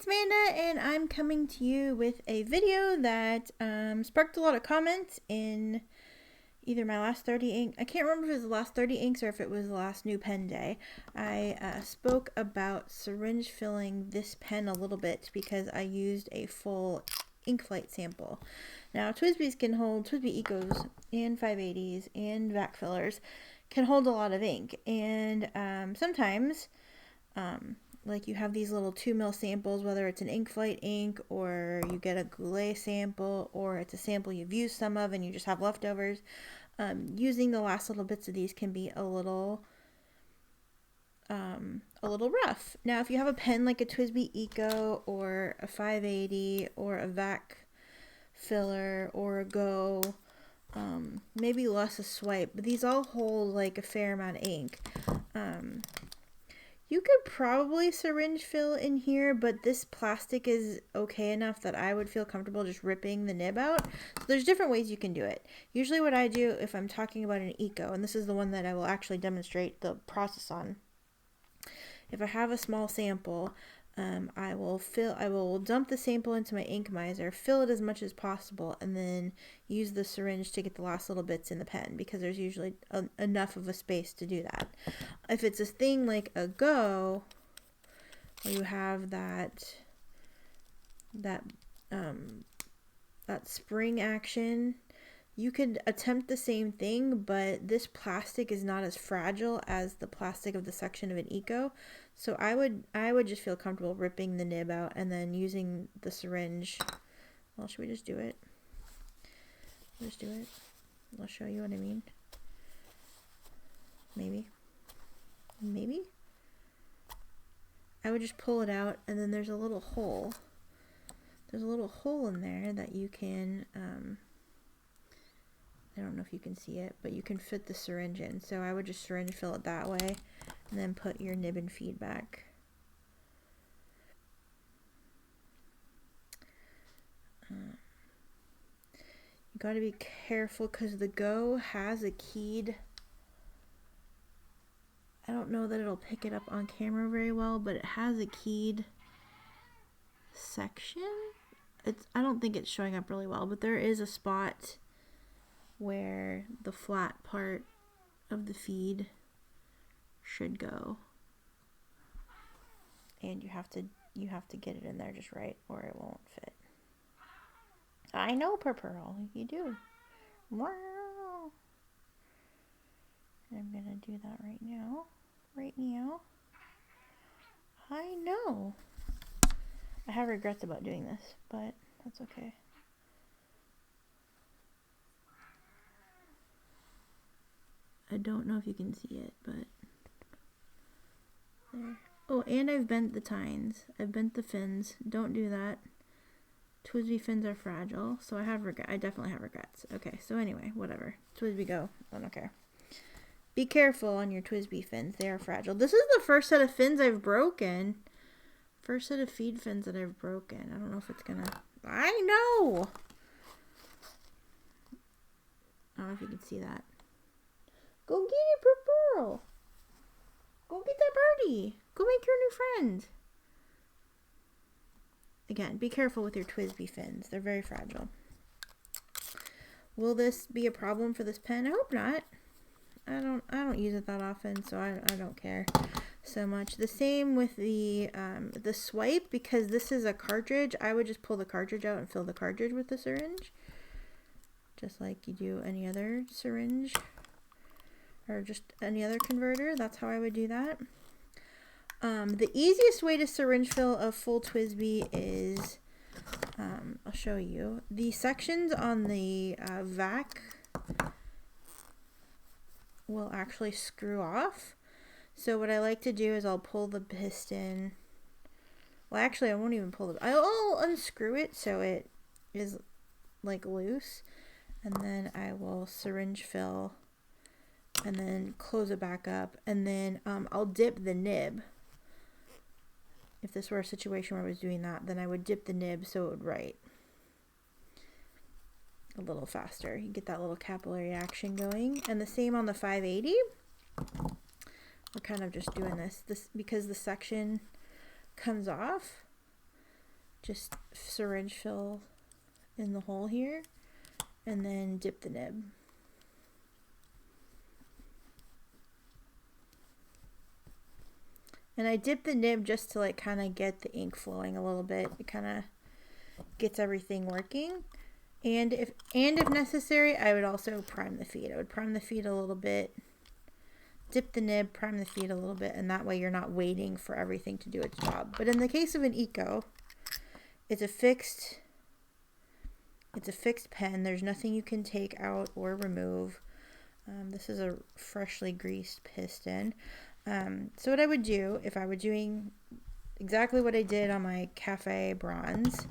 it's Amanda, and I'm coming to you with a video that sparked a lot of comments in either my last 30 ink. I can't remember if it was the last 30 inks or if it was the last new pen day. I spoke about syringe filling this pen a little bit because I used a full ink flight sample. Now, TWSBIs can hold, TWSBI Ecos and 580s and vac fillers can hold a lot of ink, and sometimes like you have these little 2 ml samples, whether it's an ink flight ink or you get a Goulet sample or it's a sample you've used some of and you just have leftovers. Using the last little bits of these can be a little rough. Now, if you have a pen like a TWSBI Eco or a 580 or a vac filler or a Go, maybe less a swipe, but these all hold like a fair amount of ink. You could probably syringe fill in here, but this plastic is okay enough that I would feel comfortable just ripping the nib out. So there's different ways you can do it. Usually what I do if I'm talking about an Eco, and this is the one that I will actually demonstrate the process on. If I have a small sample, I will dump the sample into my ink miser, fill it as much as possible, and then use the syringe to get the last little bits in the pen, because there's usually enough of a space to do that. If it's a thing like a Go, where you have that spring action, you could attempt the same thing, but this plastic is not as fragile as the plastic of the section of an Eco. So I would just feel comfortable ripping the nib out and then using the syringe. Well, should we just do it? Just do it. I'll show you what I mean. Maybe. I would just pull it out, and then there's a little hole. There's a little hole in there that you can, I don't know if you can see it, but you can fit the syringe in. So I would just syringe fill it that way, and then put your nib and feed back. You got to be careful because the Go has a keyed. I don't know that it'll pick it up on camera very well, but it has a keyed section. I don't think it's showing up really well, but there is a spot where the flat part of the feed should go, and you have to get it in there just right or it won't fit. I know, Pearl, you do. I'm gonna do that right now. I know. I have regrets about doing this, but that's okay. I don't know if you can see it, but there. Oh, and I've bent the tines. I've bent the fins. Don't do that. TWSBI fins are fragile, so I definitely have regrets. Okay, so anyway, whatever. TWSBI Go. I don't care. Be careful on your TWSBI fins. They are fragile. This is the first set of fins I've broken. First set of feed fins that I've broken. I don't know if it's gonna... I know! I don't know if you can see that. Go get it, Pearl. Go get that birdie. Go make your new friend. Again, be careful with your TWSBI fins. They're very fragile. Will this be a problem for this pen? I hope not. I don't use it that often, so I don't care so much. The same with the swipe, because this is a cartridge. I would just pull the cartridge out and fill the cartridge with the syringe, just like you do any other syringe or just any other converter. That's how I would do that. The easiest way to syringe fill a full TWSBI is, I'll show you. The sections on the vac will actually screw off. So what I like to do is I'll pull the piston. Well, actually, I won't even pull it. I'll unscrew it so it is like loose, and then I will syringe fill and then close it back up, and then I'll dip the nib. If this were a situation where I was doing that, then I would dip the nib so it would write a little faster. You get that little capillary action going. And the same on the 580. We're kind of just doing this because the section comes off. just syringe fill in the hole here and then dip the nib. And I dip the nib just to like kind of get the ink flowing a little bit. It kind of gets everything working. And if necessary, I would also prime the feed. I would prime the feed a little bit, dip the nib, prime the feed a little bit, and that way you're not waiting for everything to do its job. But in the case of an Eco, it's a fixed pen. There's nothing you can take out or remove. This is a freshly greased piston. So what I would do if I were doing exactly what I did on my Caffe Bronze,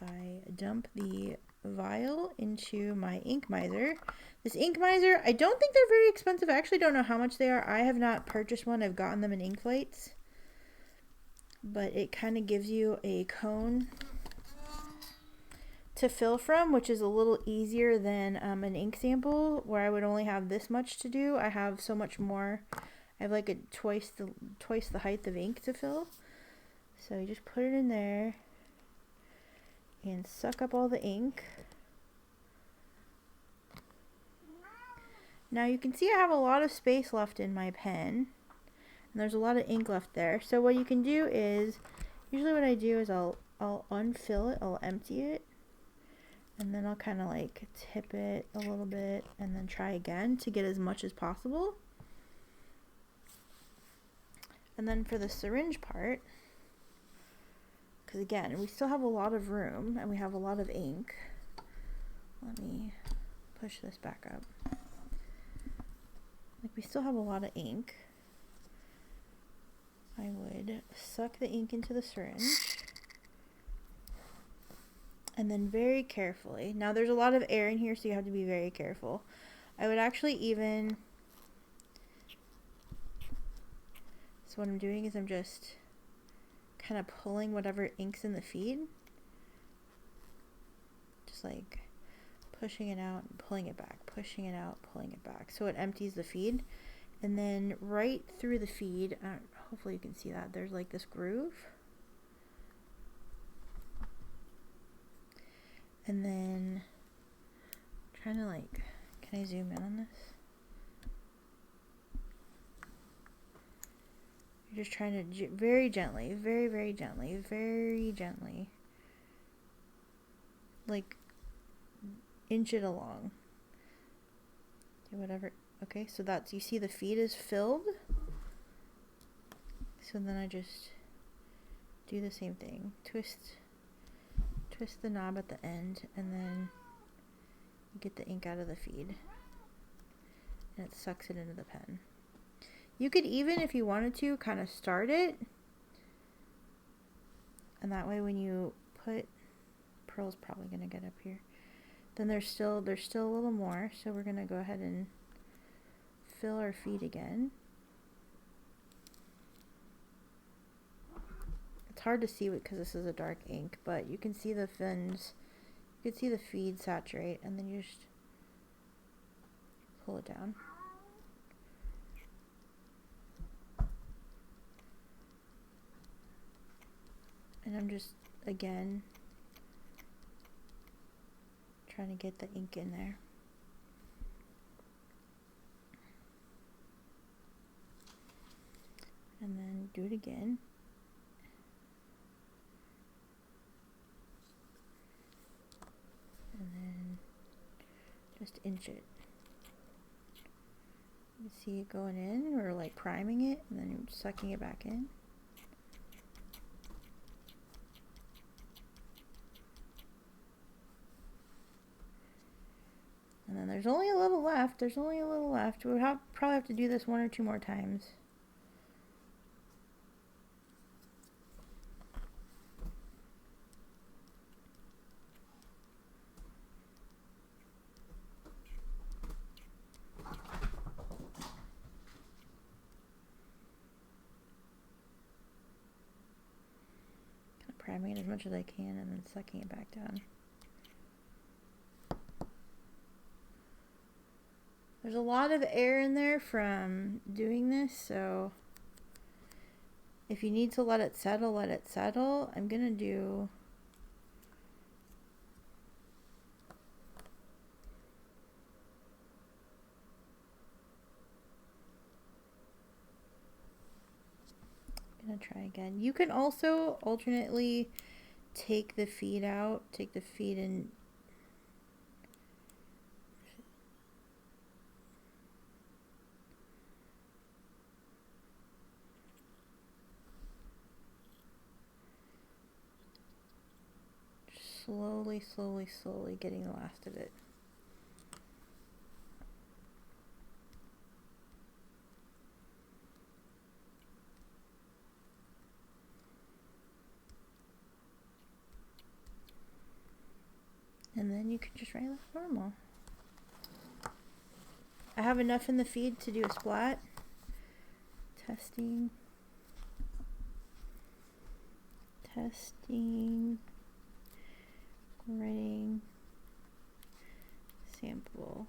I dump the vial into my ink miser. This ink miser, I don't think they're very expensive. I actually don't know how much they are. I have not purchased one. I've gotten them in ink flights. But it kind of gives you a cone to fill from, which is a little easier than an ink sample where I would only have this much to do. I have so much more. I have like twice the height of ink to fill. So you just put it in there and suck up all the ink. Now you can see I have a lot of space left in my pen, and there's a lot of ink left there. So what you can do is, usually what I do is I'll unfill it, I'll empty it, and then I'll kind of like tip it a little bit and then try again to get as much as possible. And then for the syringe part, because again, we still have a lot of room and we have a lot of ink. Let me push this back up. Like, we still have a lot of ink. I would suck the ink into the syringe. And then very carefully, now there's a lot of air in here, so you have to be very careful. I would actually even, so what I'm doing is I'm just kind of pulling whatever ink's in the feed, just like pushing it out and pulling it back, pushing it out, pulling it back, so it empties the feed. And then right through the feed, hopefully you can see that, there's like this groove. And then I'm trying to like, can I zoom in on this? You're just trying to very gently, very gently, like inch it along. Do whatever. Okay, so that's, you see the feed is filled. So then I just do the same thing. Twist the knob at the end, and then you get the ink out of the feed. And it sucks it into the pen. You could even, if you wanted to, kind of start it. And that way when you put, Pearl's probably going to get up here. Then there's still a little more. So we're going to go ahead and fill our feed again. It's hard to see because this is a dark ink, but you can see the fins, you can see the feed saturate, and then you just pull it down. And I'm just, again, trying to get the ink in there. And then do it again. And then just inch it. You see it going in, or like priming it, and then sucking it back in. And then there's only a little left. There's only a little left. We would probably have to do this 1 or 2 more times. Priming it as much as I can and then sucking it back down. There's a lot of air in there from doing this, so If you need to let it settle, let it settle. I'm gonna do... I'm gonna try again. You can also alternately take the feed out, take the feed and slowly getting the last of it. And then you can just write like normal. I have enough in the feed to do a splat. Testing. Writing. Sample.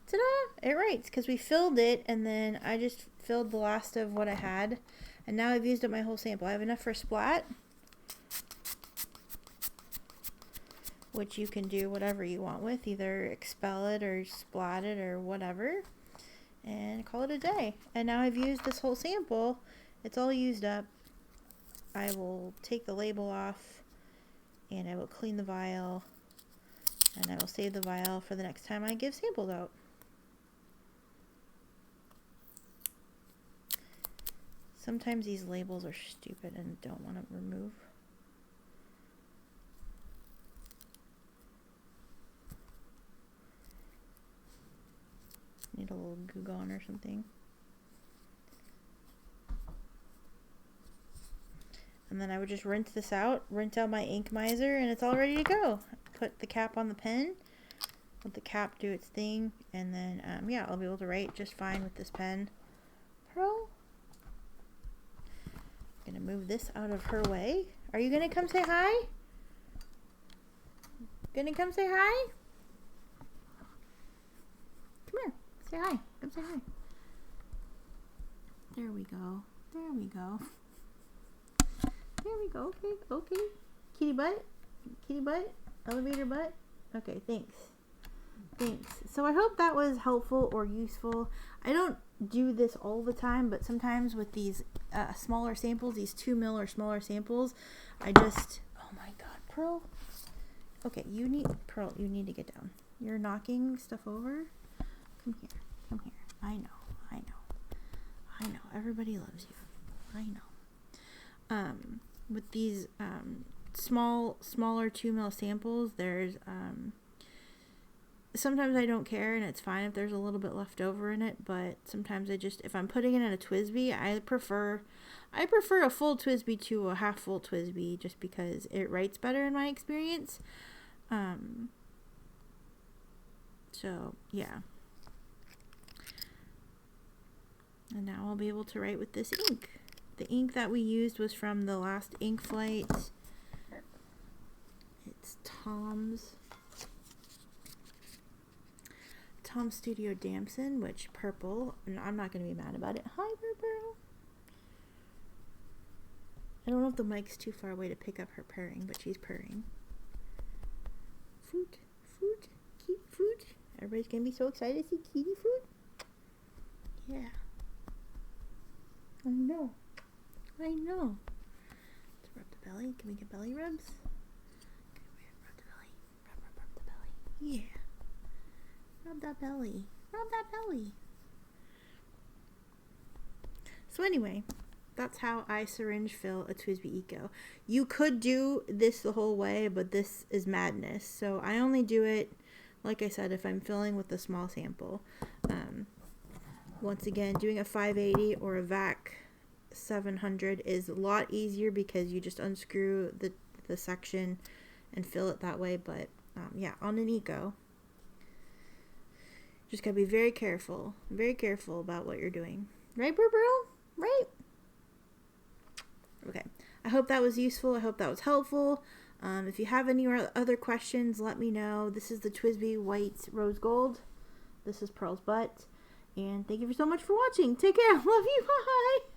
Ta-da! It writes because we filled it and then I just filled the last of what I had. And now I've used up my whole sample. I have enough for a splat, which you can do whatever you want with, either expel it or splat it or whatever, and call it a day. And now I've used this whole sample. It's all used up. I will take the label off and I will clean the vial and I will save the vial for the next time I give samples out. Sometimes these labels are stupid and don't want to remove. Need a little Goo Gone or something. And then I would just rinse this out, rinse out my ink miser, and it's all ready to go. Put the cap on the pen, let the cap do its thing, and then, yeah, I'll be able to write just fine with this pen. Pearl? Gonna move this out of her way. Are you gonna come say hi? Gonna come say hi? Come here, say hi. Come say hi. There we go. There we go. There we go. Okay, okay. Kitty butt. Kitty butt. Elevator butt. Okay, thanks. Thanks. So I hope that was helpful or useful. I don't do this all the time, but sometimes with these smaller samples, these 2 ml or smaller samples, I just, oh my god, Pearl. Okay, Pearl, you need to get down. You're knocking stuff over. Come here, come here. I know. Everybody loves you. I know. With these smaller 2 ml samples, there's sometimes I don't care and it's fine if there's a little bit left over in it, but sometimes if I'm putting it in a TWSBI, I prefer a full TWSBI to a half full TWSBI just because it writes better in my experience. So yeah. And now I'll be able to write with this ink. The ink that we used was from the last ink flight. It's Tom's Studio Damson, which purple, and I'm not going to be mad about it. Hi, Purple. I don't know if the mic's too far away to pick up her purring, but she's purring. Food, kitty food. Everybody's going to be so excited to see kitty food. Yeah. I know. Let's rub the belly. Can we get belly rubs? Can we rub the belly? Rub the belly. Yeah. Rub that belly. Rub that belly. So anyway, that's how I syringe fill a TWSBI Eco. You could do this the whole way, but this is madness. So I only do it, like I said, if I'm filling with a small sample. Once again, doing a 580 or a VAC 700 is a lot easier because you just unscrew the section and fill it that way. But yeah, on an Eco, just gotta be very careful about what you're doing. Right, Bro? Right? Okay. I hope that was useful. I hope that was helpful. If you have any other questions, let me know. This is the TWSBI White Rose Gold. This is Pearl's butt. And thank you so much for watching. Take care. Love you. Bye.